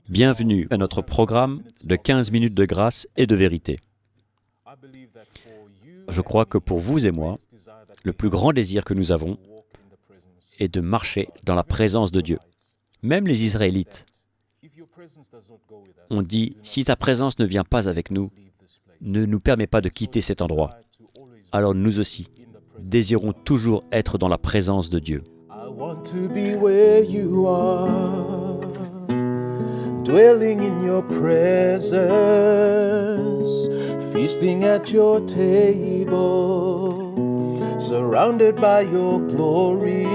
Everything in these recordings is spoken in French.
Bienvenue à notre programme de 15 minutes de grâce et de vérité. Je crois que pour vous et moi, le plus grand désir que nous avons est de marcher dans la présence de Dieu. Même les Israélites ont dit, si ta présence ne vient pas avec nous, ne nous permets pas de quitter cet endroit. Alors nous aussi, désirons toujours être dans la présence de Dieu. I want to be where you are, dwelling in your presence, feasting at your table, surrounded by your glory,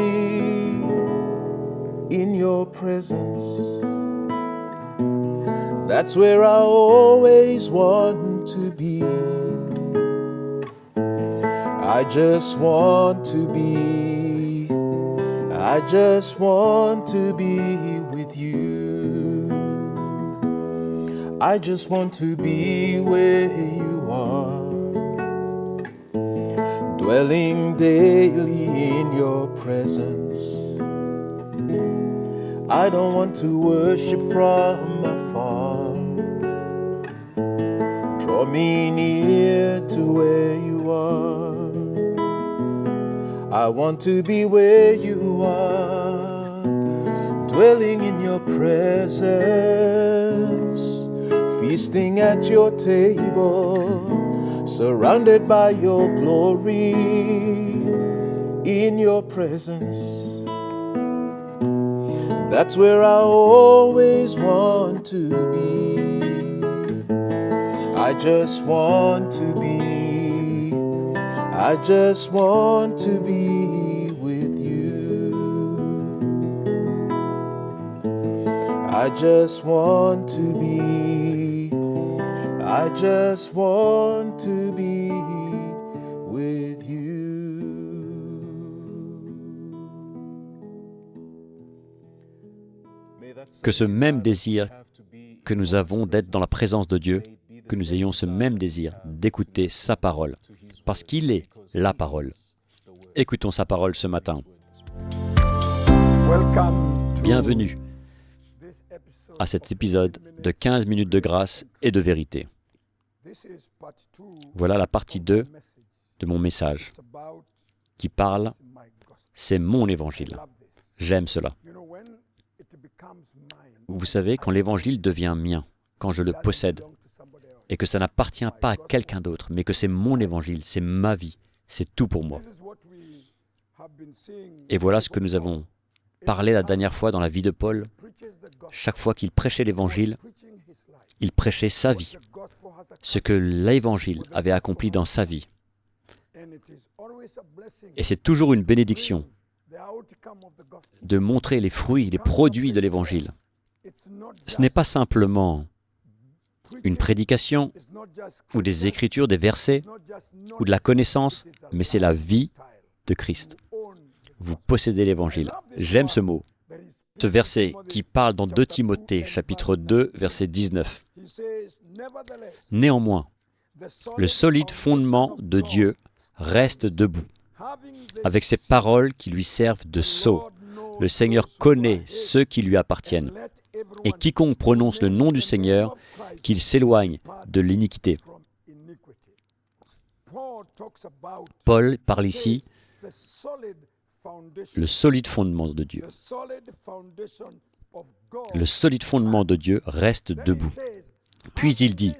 in your presence. That's where I always want to be. I just want to be. I just want to be with you. I just want to be where you are, dwelling daily in your presence. I don't want to worship from afar. Draw me near to where you are. I want to be where you are, dwelling in your presence, feasting at your table, surrounded by your glory, in your presence. That's where I always want to be. I just want to be. I just want to be with you. I just want to be. I just want to be with you. Que ce même désir que nous avons d'être dans la présence de Dieu, que nous ayons ce même désir d'écouter sa parole, parce qu'il est la parole. Écoutons sa parole ce matin. Bienvenue à cet épisode de 15 minutes de grâce et de vérité. Voilà la partie 2 de mon message qui parle, c'est mon évangile. J'aime cela. Vous savez, quand l'évangile devient mien, quand je le possède, et que ça n'appartient pas à quelqu'un d'autre, mais que c'est mon évangile, c'est ma vie, c'est tout pour moi. Et voilà ce que nous avons parlé la dernière fois dans la vie de Paul. Chaque fois qu'il prêchait l'évangile, il prêchait sa vie, ce que l'évangile avait accompli dans sa vie. Et c'est toujours une bénédiction de montrer les fruits, les produits de l'évangile. Ce n'est pas simplement une prédication, ou des écritures, des versets, ou de la connaissance, mais c'est la vie de Christ. Vous possédez l'Évangile. J'aime ce mot. Ce verset qui parle dans 2 Timothée, chapitre 2, verset 19. Néanmoins, le solide fondement de Dieu reste debout, avec ses paroles qui lui servent de sceau. Le Seigneur connaît ceux qui lui appartiennent. Et quiconque prononce le nom du Seigneur, qu'il s'éloigne de l'iniquité. Paul parle ici le solide fondement de Dieu. Le solide fondement de Dieu reste debout. Puis il dit,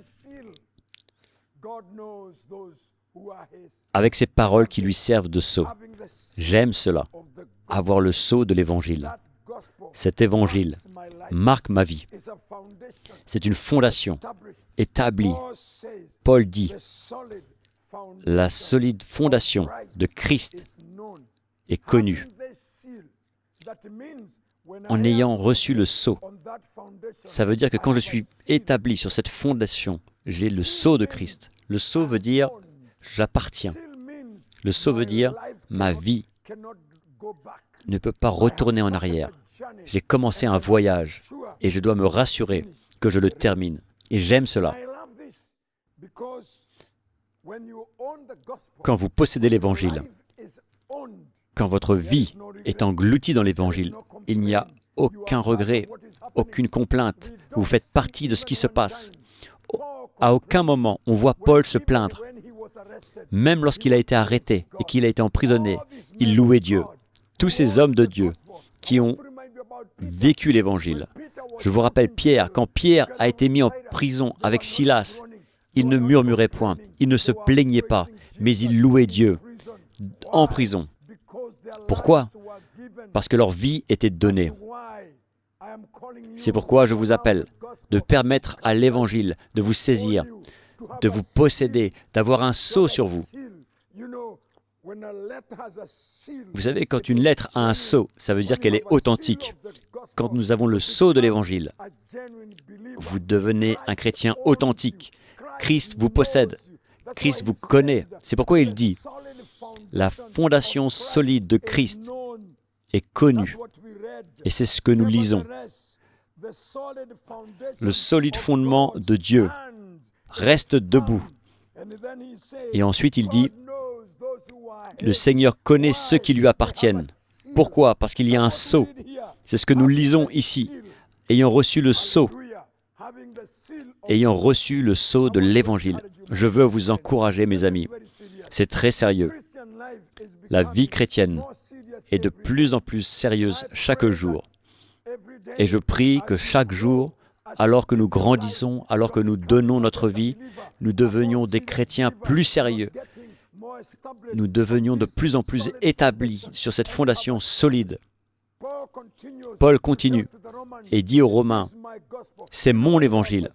avec ces paroles qui lui servent de sceau. J'aime cela, avoir le sceau de l'Évangile. Cet évangile marque ma vie. C'est une fondation établie. Paul dit, la solide fondation de Christ est connue. En ayant reçu le sceau, ça veut dire que quand je suis établi sur cette fondation, j'ai le sceau de Christ. Le sceau veut dire j'appartiens. Le sceau veut dire ma vie ne peut pas retourner en arrière. J'ai commencé un voyage et je dois me rassurer que je le termine. Et j'aime cela. Quand vous possédez l'Évangile, Quand votre vie est engloutie dans l'Évangile, il n'y a aucun regret, aucune complainte. Vous faites partie de ce qui se passe. À aucun moment, on voit Paul se plaindre. Même lorsqu'il a été arrêté et qu'il a été emprisonné, il louait Dieu. Tous ces hommes de Dieu qui ont vécu l'Évangile. Je vous rappelle Pierre, quand Pierre a été mis en prison avec Silas, il ne murmurait point, il ne se plaignait pas, mais il louait Dieu en prison. Pourquoi? Parce que leur vie était donnée. C'est pourquoi je vous appelle de permettre à l'Évangile de vous saisir, de vous posséder, d'avoir un sceau sur vous. Vous savez, quand une lettre a un sceau, ça veut dire qu'elle est authentique. Quand nous avons le sceau de l'Évangile, vous devenez un chrétien authentique. Christ vous possède. Christ vous connaît. C'est pourquoi il dit, la fondation solide de Christ est connue. Et c'est ce que nous lisons. Le solide fondement de Dieu reste debout. Et ensuite il dit, le Seigneur connaît ceux qui lui appartiennent. Pourquoi? Parce qu'il y a un sceau. C'est ce que nous lisons ici. Ayant reçu le sceau. Ayant reçu le sceau de l'Évangile. Je veux vous encourager, mes amis. C'est très sérieux. La vie chrétienne est de plus en plus sérieuse chaque jour. Et je prie que chaque jour, alors que nous grandissons, alors que nous donnons notre vie, nous devenions des chrétiens plus sérieux. Nous devenions de plus en plus établis sur cette fondation solide. Paul continue et dit aux Romains, « C'est mon évangile. »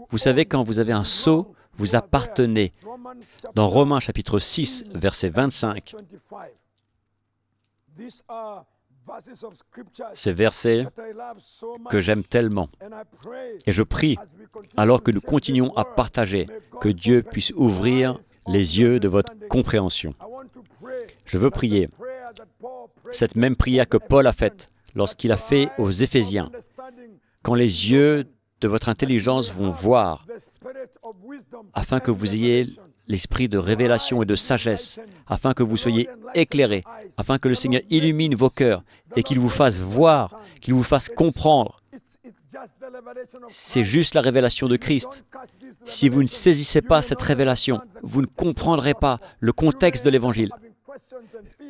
Vous savez, quand vous avez un sceau, vous appartenez. Dans Romains chapitre 6, verset 25, ces versets que j'aime tellement. Et je prie, alors que nous continuons à partager, que Dieu puisse ouvrir les yeux de votre compréhension. Je veux prier cette même prière que Paul a faite lorsqu'il a fait aux Éphésiens. Quand les yeux de votre intelligence vont voir, afin que vous ayez l'esprit de révélation et de sagesse, afin que vous soyez éclairés, afin que le Seigneur illumine vos cœurs et qu'il vous fasse voir, qu'il vous fasse comprendre. C'est juste la révélation de Christ. Si vous ne saisissez pas cette révélation, vous ne comprendrez pas le contexte de l'Évangile.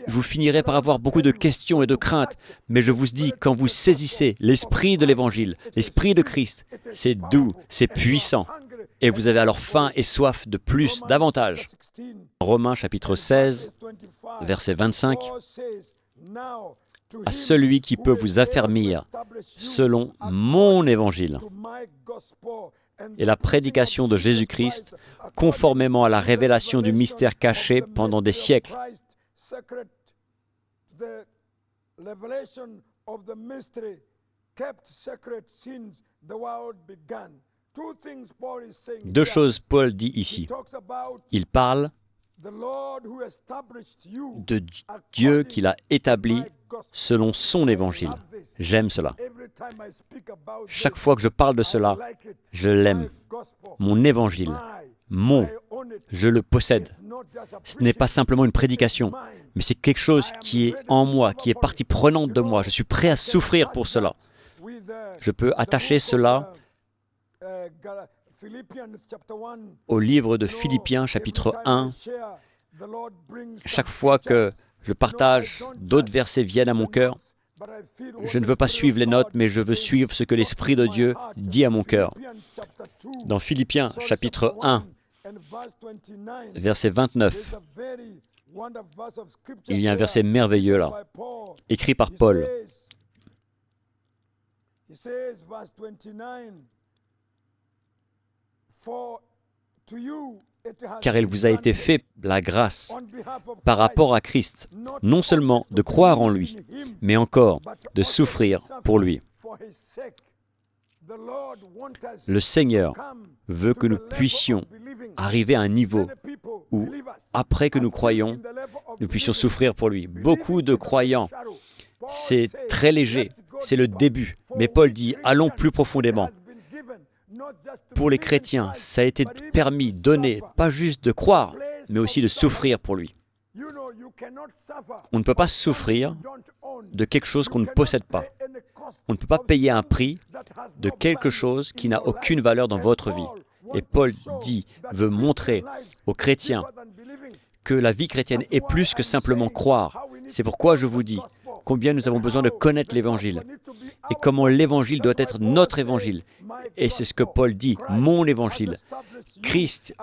Vous finirez par avoir beaucoup de questions et de craintes, mais je vous dis, quand vous saisissez l'esprit de l'Évangile, l'esprit de Christ, c'est doux, c'est puissant, et vous avez alors faim et soif de plus, davantage. Romains chapitre 16, verset 25, « À celui qui peut vous affermir selon mon Évangile et la prédication de Jésus-Christ, conformément à la révélation du mystère caché pendant des siècles. » Deux choses Paul dit ici. Il parle de Dieu qu'il a établi selon son évangile. J'aime cela. Chaque fois que je parle de cela, je l'aime. Mon évangile, je le possède. Ce n'est pas simplement une prédication, mais c'est quelque chose qui est en moi, qui est partie prenante de moi. Je suis prêt à souffrir pour cela. Je peux attacher cela au livre de Philippiens, chapitre 1. Chaque fois que je partage, d'autres versets viennent à mon cœur. Je ne veux pas suivre les notes, mais je veux suivre ce que l'Esprit de Dieu dit à mon cœur. Dans Philippiens, chapitre 1, verset 29, il y a un verset merveilleux là, écrit par Paul. Car il vous a été fait la grâce par rapport à Christ, non seulement de croire en lui, mais encore de souffrir pour lui. Le Seigneur veut que nous puissions arriver à un niveau où, après que nous croyons, nous puissions souffrir pour lui. Beaucoup de croyants, c'est très léger, c'est le début. Mais Paul dit, allons plus profondément. Pour les chrétiens, ça a été permis, donné, pas juste de croire, mais aussi de souffrir pour lui. On ne peut pas souffrir de quelque chose qu'on ne possède pas. On ne peut pas payer un prix de quelque chose qui n'a aucune valeur dans votre vie. Et Paul veut montrer aux chrétiens que la vie chrétienne est plus que simplement croire. C'est pourquoi je vous dis combien nous avons besoin de connaître l'Évangile et comment l'Évangile doit être notre Évangile. Et c'est ce que Paul dit, mon Évangile. Christ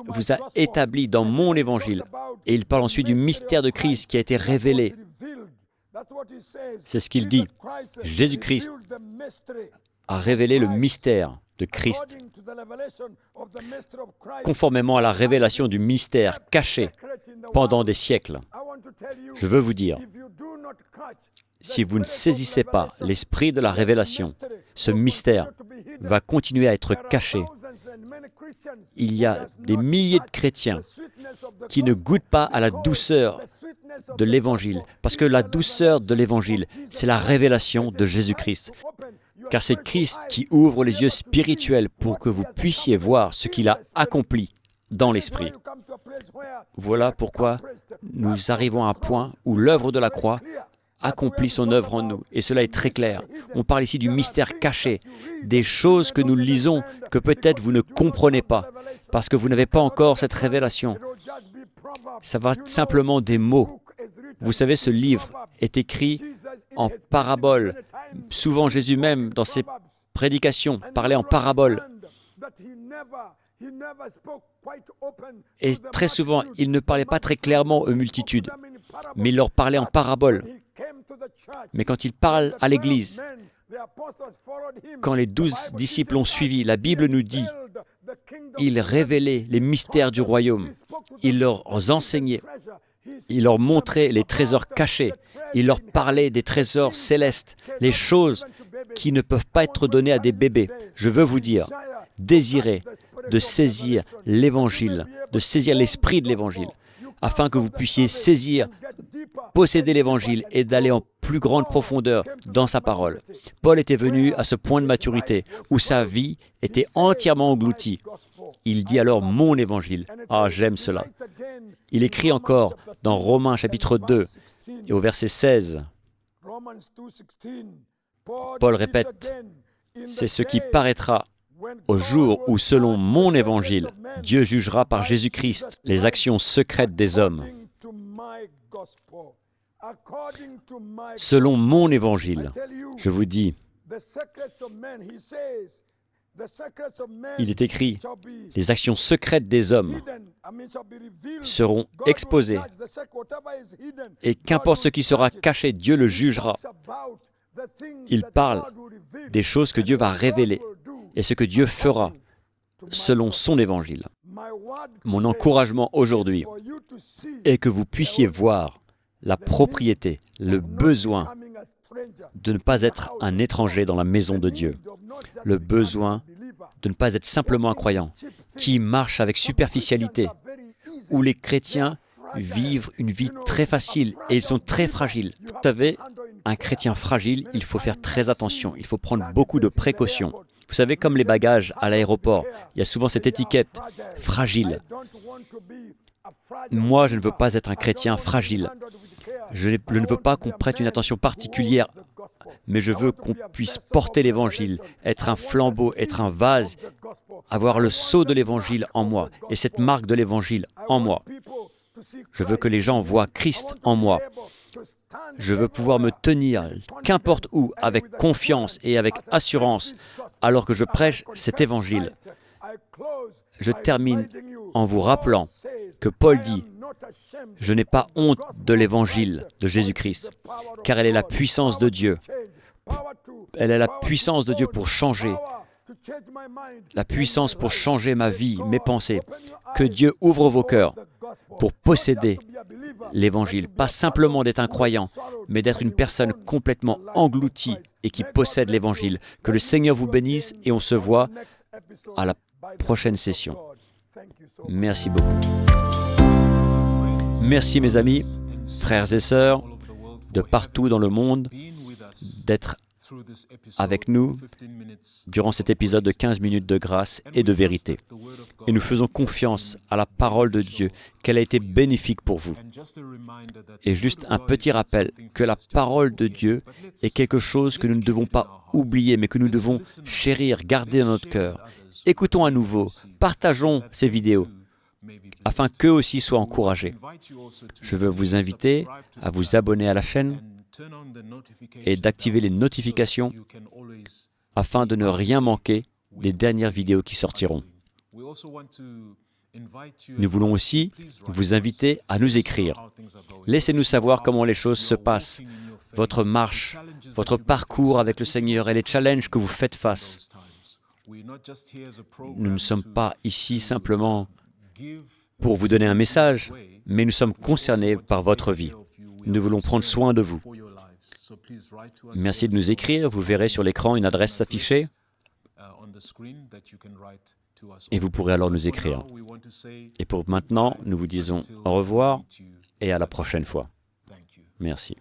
vous a établi dans mon Évangile. Et il parle ensuite du mystère de Christ qui a été révélé. C'est ce qu'il dit. Jésus-Christ a révélé le mystère de Christ, conformément à la révélation du mystère caché pendant des siècles. Je veux vous dire, si vous ne saisissez pas l'esprit de la révélation, ce mystère va continuer à être caché. Il y a des milliers de chrétiens qui ne goûtent pas à la douceur de l'Évangile, parce que la douceur de l'Évangile, c'est la révélation de Jésus-Christ. Car c'est Christ qui ouvre les yeux spirituels pour que vous puissiez voir ce qu'il a accompli dans l'esprit. Voilà pourquoi nous arrivons à un point où l'œuvre de la croix accomplit son œuvre en nous. Et cela est très clair. On parle ici du mystère caché, des choses que nous lisons que peut-être vous ne comprenez pas, parce que vous n'avez pas encore cette révélation. Ça va être simplement des mots. Vous savez, ce livre est écrit en parabole. Souvent, Jésus même, dans ses prédications, parlait en parabole. Et très souvent, il ne parlait pas très clairement aux multitudes, mais il leur parlait en parabole. Mais quand il parle à l'Église, quand les 12 disciples l'ont suivi, la Bible nous dit, il révélait les mystères du royaume, il leur enseignait, il leur montrait les trésors cachés, il leur parlait des trésors célestes, les choses qui ne peuvent pas être données à des bébés. Je veux vous dire, désirez de saisir l'Évangile, de saisir l'esprit de l'Évangile, afin que vous puissiez saisir, posséder l'Évangile et d'aller en plus grande profondeur dans sa parole. Paul était venu à ce point de maturité où sa vie était entièrement engloutie. Il dit alors « mon Évangile ». Ah, j'aime cela. Il écrit encore dans Romains chapitre 2 et au verset 16. Paul répète « c'est ce qui paraîtra au jour où, selon mon Évangile, Dieu jugera par Jésus-Christ les actions secrètes des hommes. » Selon mon Évangile, je vous dis, il est écrit, les actions secrètes des hommes seront exposées, et qu'importe ce qui sera caché, Dieu le jugera. Il parle des choses que Dieu va révéler et ce que Dieu fera selon son Évangile. Mon encouragement aujourd'hui est que vous puissiez voir la propriété, le besoin de ne pas être un étranger dans la maison de Dieu, le besoin de ne pas être simplement un croyant qui marche avec superficialité, où les chrétiens vivent une vie très facile et ils sont très fragiles. Vous savez, un chrétien fragile, il faut faire très attention, il faut prendre beaucoup de précautions. Vous savez, comme les bagages à l'aéroport, il y a souvent cette étiquette « fragile ». Moi, je ne veux pas être un chrétien fragile. Je ne veux pas qu'on prête une attention particulière, mais je veux qu'on puisse porter l'Évangile, être un flambeau, être un vase, avoir le sceau de l'Évangile en moi et cette marque de l'Évangile en moi. Je veux que les gens voient Christ en moi. Je veux pouvoir me tenir, qu'importe où, avec confiance et avec assurance, alors que je prêche cet Évangile. Je termine en vous rappelant que Paul dit « Je n'ai pas honte de l'Évangile de Jésus-Christ, car elle est la puissance de Dieu. Elle est la puissance de Dieu pour changer, la puissance pour changer ma vie, mes pensées. Que Dieu ouvre vos cœurs pour posséder l'Évangile, pas simplement d'être un croyant, mais d'être une personne complètement engloutie et qui possède l'Évangile. Que le Seigneur vous bénisse et on se voit à la prochaine session. Merci beaucoup. Merci mes amis, frères et sœurs, de partout dans le monde, d'être avec nous durant cet épisode de 15 minutes de grâce et de vérité. Et nous faisons confiance à la parole de Dieu, qu'elle a été bénéfique pour vous. Et juste un petit rappel que la parole de Dieu est quelque chose que nous ne devons pas oublier, mais que nous devons chérir, garder dans notre cœur. Écoutons à nouveau, partageons ces vidéos, afin qu'eux aussi soient encouragés. Je veux vous inviter à vous abonner à la chaîne et d'activer les notifications afin de ne rien manquer des dernières vidéos qui sortiront. Nous voulons aussi vous inviter à nous écrire. Laissez-nous savoir comment les choses se passent, votre marche, votre parcours avec le Seigneur et les challenges que vous faites face. Nous ne sommes pas ici simplement pour vous donner un message, mais nous sommes concernés par votre vie. Nous voulons prendre soin de vous. Merci de nous écrire. Vous verrez sur l'écran une adresse s'afficher et vous pourrez alors nous écrire. Et pour maintenant, nous vous disons au revoir et à la prochaine fois. Merci.